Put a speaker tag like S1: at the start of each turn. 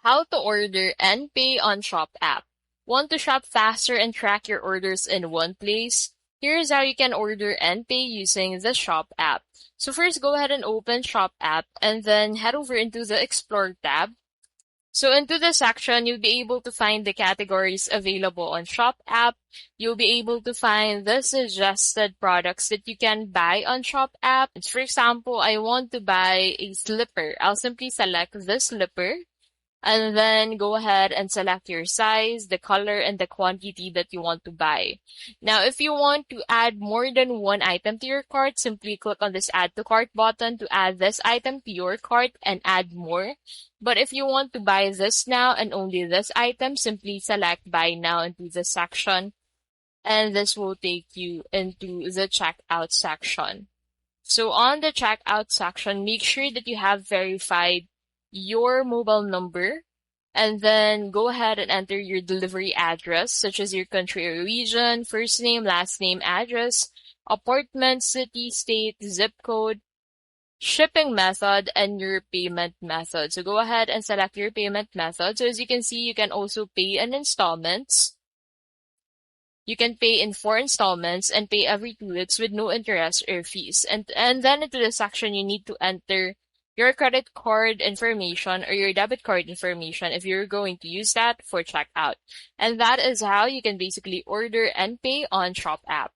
S1: How to order and pay on Shop app. Want to shop faster and track your orders in one place? Here's how you can order and pay using the Shop app. So first, go ahead and open Shop app and then head over into the Explore tab. So into this section, you'll be able to find the categories available on Shop app. You'll be able to find the suggested products that you can buy on Shop app. For example, I want to buy a slipper. I'll simply select the slipper and then go ahead and select your size, the color, and the quantity that you want to buy. Now, if you want to add more than one item to your cart, simply click on this Add to Cart button to add this item to your cart and add more. But if you want to buy this now and only this item, simply select Buy Now into this section, and this will take you into the checkout section. So on the checkout section, make sure that you have verified your mobile number, and then go ahead and enter your delivery address, such as your country or region, first name, last name, address, apartment, city, state, zip code, shipping method, and your payment method. So go ahead and select your payment method. So as you can see, you can also pay in installments. You can pay in 4 installments and pay every 2 weeks with no interest or fees. And then into the section, you need to enter your credit card information or your debit card information if you're going to use that for checkout. And that is how you can basically order and pay on Shop app.